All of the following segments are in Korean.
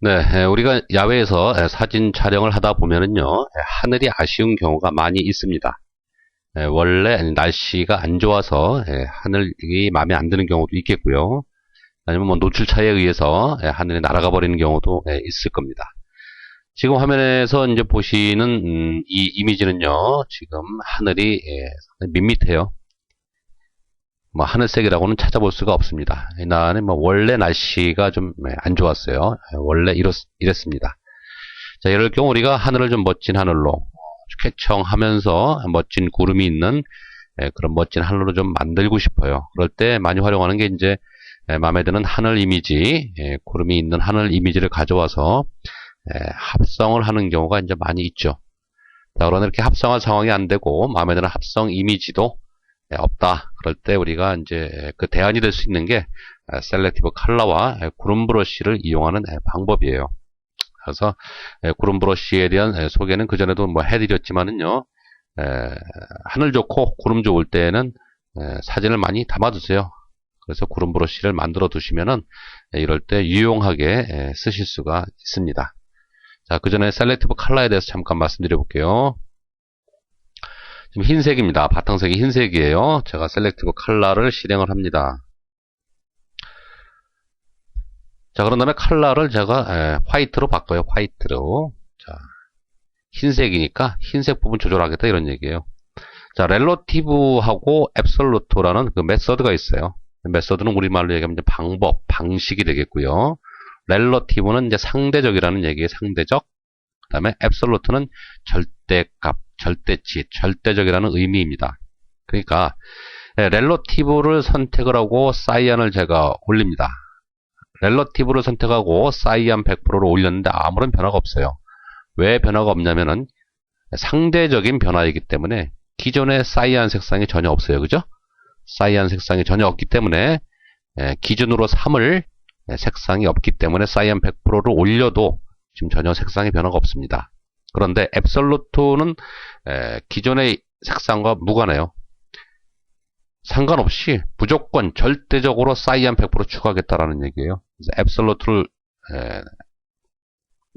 네, 우리가 야외에서 사진 촬영을 하다 보면은요, 하늘이 아쉬운 경우가 많이 있습니다. 원래 날씨가 안 좋아서 하늘이 마음에 안 드는 경우도 있겠고요. 아니면 뭐 노출 차이에 의해서 하늘이 날아가 버리는 경우도 있을 겁니다. 지금 화면에서 이제 보시는 이 이미지는요, 지금 하늘이 밋밋해요. 뭐 하늘색이라고는 찾아볼 수가 없습니다. 나는 뭐 원래 날씨가 좀 안 좋았어요. 원래 이랬습니다. 자, 이럴 경우 우리가 하늘을 좀 멋진 하늘로 쾌청하면서 멋진 구름이 있는 그런 멋진 하늘로 좀 만들고 싶어요. 그럴 때 많이 활용하는 게 이제 마음에 드는 하늘 이미지, 구름이 있는 하늘 이미지를 가져와서 합성을 하는 경우가 이제 많이 있죠. 자, 그러나 이렇게 합성할 상황이 안 되고 마음에 드는 합성 이미지도 없다. 그럴 때 우리가 이제 그 대안이 될 수 있는 게 셀렉티브 컬러와 구름 브러쉬를 이용하는 방법이에요. 그래서 구름 브러쉬에 대한 소개는 그전에도 뭐 해드렸지만은요, 하늘 좋고 구름 좋을 때는 사진을 많이 담아두세요. 그래서 구름 브러쉬를 만들어 두시면은 이럴 때 유용하게 쓰실 수가 있습니다. 자, 그 전에 셀렉티브 컬러에 대해서 잠깐 말씀드려 볼게요. 지금 흰색입니다. 바탕색이 흰색이에요. 제가 셀렉티브 컬러를 실행을 합니다. 자, 그런 다음에 컬러를 제가 화이트로 바꿔요. 화이트로. 자, 흰색이니까 흰색 부분 조절하겠다 이런 얘기예요. 자, 렐러티브하고 앱솔루트라는 그 메서드가 있어요. 메서드는 우리말로 얘기하면 이제 방법, 방식이 되겠고요. 렐러티브는 이제 상대적이라는 얘기예요. 상대적. 그 다음에 앱솔루트는 절대값, 절대치, 절대적이라는 의미입니다. 그러니까 렐러티브를 선택을 하고 사이안을 제가 올립니다. 렐러티브를 선택하고 사이안 100%를 올렸는데 아무런 변화가 없어요. 왜 변화가 없냐면은 상대적인 변화이기 때문에 기존의 사이안 색상이 전혀 없어요. 그죠? 사이안 색상이 전혀 없기 때문에 기준으로 삼을 색상이 없기 때문에 사이안 100%를 올려도 지금 전혀 색상의 변화가 없습니다. 그런데 앱솔루트는 기존의 색상과 무관해요. 상관없이 무조건 절대적으로 사이안 100% 추가하겠다라는 얘기예요. 그래서 앱솔루트를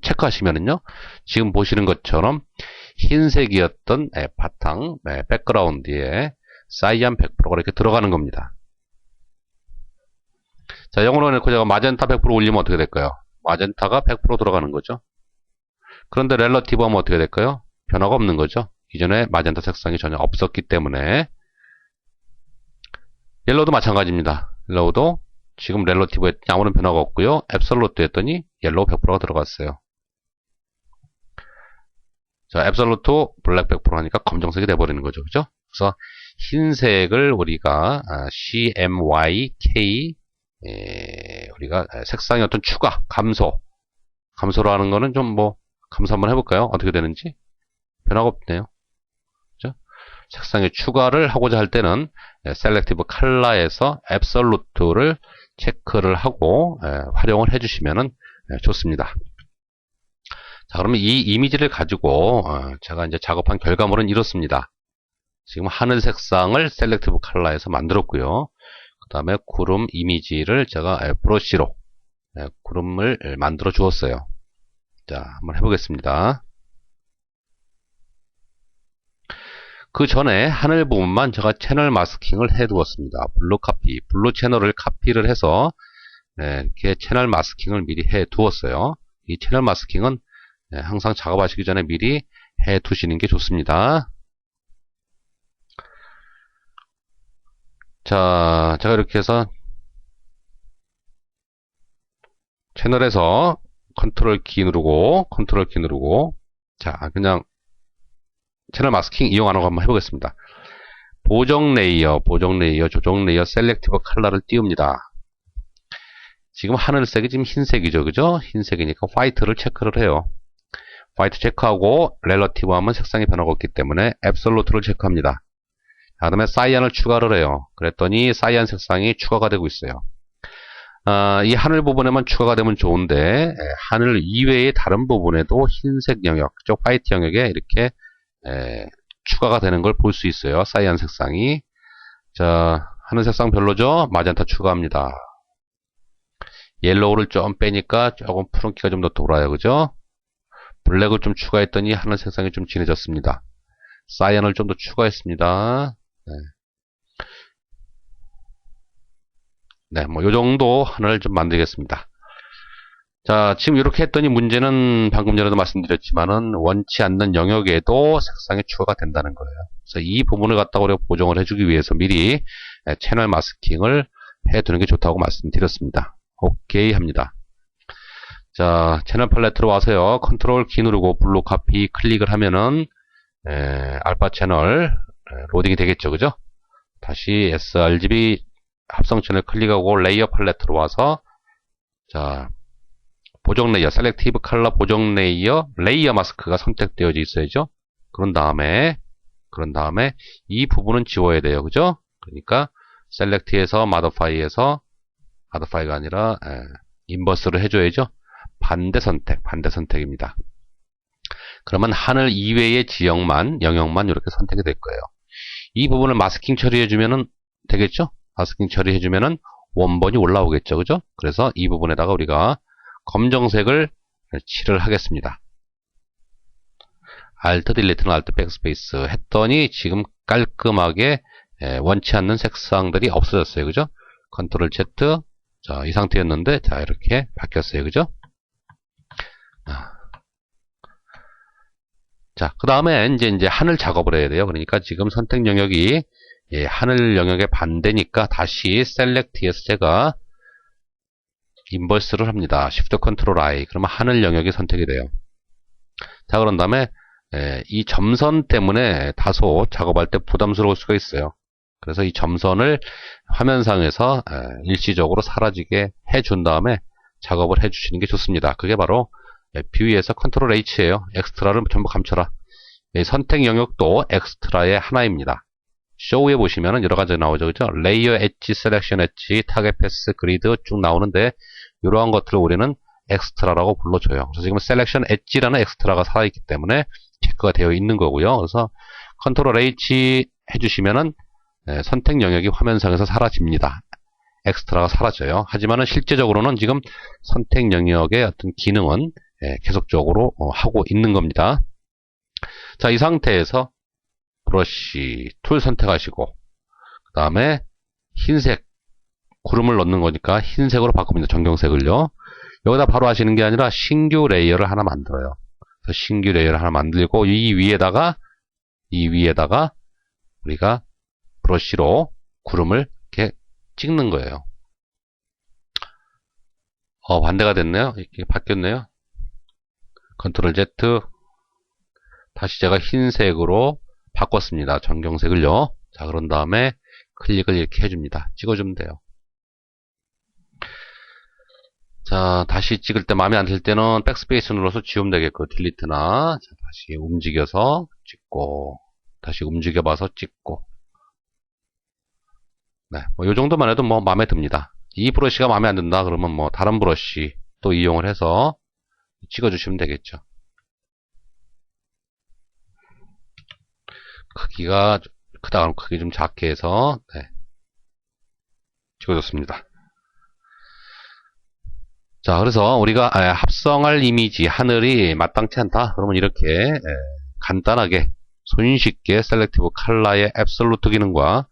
체크하시면은요, 지금 보시는 것처럼 흰색이었던 바탕 백그라운드에 사이안 100%가 이렇게 들어가는 겁니다. 자, 영어로 해놓고 제가 마젠타 100% 올리면 어떻게 될까요? 마젠타가 100% 들어가는 거죠. 그런데 렐러티브 하면 어떻게 될까요? 변화가 없는 거죠. 이전에 마젠타 색상이 전혀 없었기 때문에. 옐로우도 마찬가지입니다. 옐로우도 지금 렐러티브 했더니 아무런 변화가 없고요. 앱솔루트 했더니 옐로우 100%가 들어갔어요. 자, 앱솔루트 블랙 100% 하니까 검정색이 돼버리는 거죠. 그죠? 그래서 흰색을 우리가 CMYK 우리가 색상의 어떤 추가, 감소라는 거는 좀 뭐 감소 한번 해볼까요? 어떻게 되는지? 변화가 없네요. 그죠? 색상의 추가를 하고자 할 때는 셀렉티브 컬러에서 앱솔루트를 체크를 하고 활용을 해주시면 좋습니다. 자, 그러면 이 이미지를 가지고 제가 이제 작업한 결과물은 이렇습니다. 지금 하늘 색상을 셀렉티브 컬러에서 만들었고요. 그 다음에 구름 이미지를 제가 브러쉬로 구름을 만들어 주었어요. 자, 한번 해보겠습니다. 그 전에 하늘 부분만 제가 채널 마스킹을 해 두었습니다. 블루 카피, 블루 채널을 카피를 해서 이렇게 채널 마스킹을 미리 해 두었어요. 이 채널 마스킹은 항상 작업하시기 전에 미리 해 두시는 게 좋습니다. 자, 제가 이렇게 해서 채널에서 컨트롤 키 누르고 자, 그냥 채널 마스킹 이용하는 거 한번 해보겠습니다. 보정 레이어, 조정 레이어, 셀렉티브 컬러를 띄웁니다. 지금 하늘색이 지금 흰색이죠. 그죠? 흰색이니까 화이트를 체크를 해요. 화이트 체크하고 렐러티브 하면 색상이 변화가 없기 때문에 앱솔루트를 체크합니다. 그 다음에 사이안을 추가를 해요. 그랬더니 사이안 색상이 추가가 되고 있어요. 이 하늘 부분에만 추가가 되면 좋은데 하늘 이외의 다른 부분에도 흰색 영역, 즉 화이트 영역에 이렇게 추가가 되는 걸 볼 수 있어요. 사이안 색상이. 자, 하늘 색상 별로죠? 마젠타 추가합니다. 옐로우를 좀 빼니까 조금 푸른기가 좀 더 돌아요. 그죠? 블랙을 좀 추가했더니 하늘 색상이 좀 진해졌습니다. 사이언을 좀 더 추가했습니다. 네, 뭐, 요 정도 하늘 좀 만들겠습니다. 자, 지금 이렇게 했더니 문제는 방금 전에도 말씀드렸지만은 원치 않는 영역에도 색상이 추가가 된다는 거예요. 그래서 이 부분을 갖다가 우리가 보정을 해주기 위해서 미리 채널 마스킹을 해두는 게 좋다고 말씀드렸습니다. 오케이 합니다. 자, 채널 팔레트로 와서요. 컨트롤 키 누르고 블루 카피 클릭을 하면은 알파 채널 로딩이 되겠죠. 그죠? 다시 sRGB 합성 채널 클릭하고 레이어 팔레트로 와서 자, 보정 레이어, 셀렉티브 컬러 보정 레이어, 레이어 마스크가 선택되어져 있어야죠. 그런 다음에 이 부분은 지워야 돼요. 그죠? 그러니까 셀렉트에서 modify가 아니라 인버스를 해줘야죠. 반대 선택입니다. 그러면 하늘 이외의 영역만 이렇게 선택이 될 거예요. 이 부분을 마스킹 처리해주면은 되겠죠? 마스킹 처리해주면은 원본이 올라오겠죠. 그죠? 그래서 이 부분에다가 우리가 검정색을 칠을 하겠습니다. Alt 딜리트는 Alt 백스페이스 했더니 지금 깔끔하게 원치 않는 색상들이 없어졌어요. 그죠? 컨트롤 Z. 자, 이 상태였는데, 자, 이렇게 바뀌었어요. 그죠? 자, 그 다음에 이제 하늘 작업을 해야 돼요. 그러니까 지금 선택 영역이 하늘 영역의 반대니까 다시 셀렉트에서 제가 인버스를 합니다. Shift Ctrl I. 그러면 하늘 영역이 선택이 돼요. 자, 그런 다음에 이 점선 때문에 다소 작업할 때 부담스러울 수가 있어요. 그래서 이 점선을 화면상에서 일시적으로 사라지게 해준 다음에 작업을 해주시는 게 좋습니다. 그게 바로 뷰에서 Ctrl H예요. 엑스트라를 전부 감춰라. 선택 영역도 엑스트라의 하나입니다. 쇼에 보시면은 여러 가지 나오죠. 그죠? 레이어 엣지, 셀렉션 엣지, 타겟 패스, 그리드 쭉 나오는데 이러한 것들을 우리는 엑스트라라고 불러줘요. 그래서 지금 셀렉션 엣지라는 엑스트라가 살아있기 때문에 체크가 되어 있는 거고요. 그래서 컨트롤 H 해주시면은 선택 영역이 화면상에서 사라집니다. 엑스트라가 사라져요. 하지만은 실제적으로는 지금 선택 영역의 어떤 기능은 계속적으로 하고 있는 겁니다. 자, 이 상태에서 브러쉬 툴 선택하시고 그 다음에 흰색 구름을 넣는 거니까 흰색으로 바꿉니다. 전경색을요. 여기다 바로 하시는 게 아니라 신규 레이어를 하나 만들어요. 그래서 신규 레이어를 하나 만들고 이 위에다가 우리가 브러쉬로 구름을 이렇게 찍는 거예요. 반대가 됐네요. 이게 바뀌었네요. 컨트롤 Z. 다시 제가 흰색으로 바꿨습니다. 전경색을요. 자, 그런 다음에 클릭을 이렇게 해줍니다. 찍어주면 돼요. 자, 다시 찍을 때 마음에 안 들 때는 백스페이스 눌러서 지우면 되겠고, 딜리트나, 자, 다시 움직여서 찍고, 다시 움직여봐서 찍고. 네, 뭐, 요 정도만 해도 뭐, 마음에 듭니다. 이 브러쉬가 마음에 안 든다, 그러면 뭐, 다른 브러쉬 또 이용을 해서 찍어주시면 되겠죠. 크기가 크다 그러면 크기 좀 작게 해서 찍어줬습니다. 자, 그래서 우리가 합성할 이미지 하늘이 마땅치 않다 그러면 이렇게 간단하게 손쉽게 셀렉티브 컬러의 앱솔루트 기능과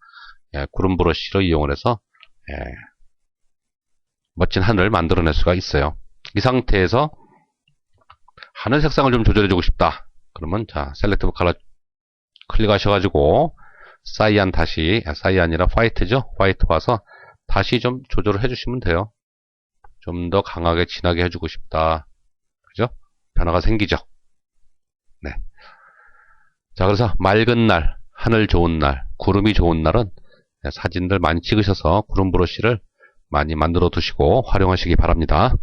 구름 브러쉬로 이용을 해서 멋진 하늘을 만들어낼 수가 있어요. 이 상태에서 하늘 색상을 좀 조절해주고 싶다 그러면 자, 셀렉티브 컬러 클릭하셔가지고 사이언이라 화이트죠. 화이트 와서 다시 좀 조절을 해주시면 돼요. 좀 더 강하게 진하게 해주고 싶다. 그죠? 변화가 생기죠. 네. 자, 그래서 맑은 날, 하늘 좋은 날, 구름이 좋은 날은 사진들 많이 찍으셔서 구름 브러쉬를 많이 만들어 두시고 활용하시기 바랍니다.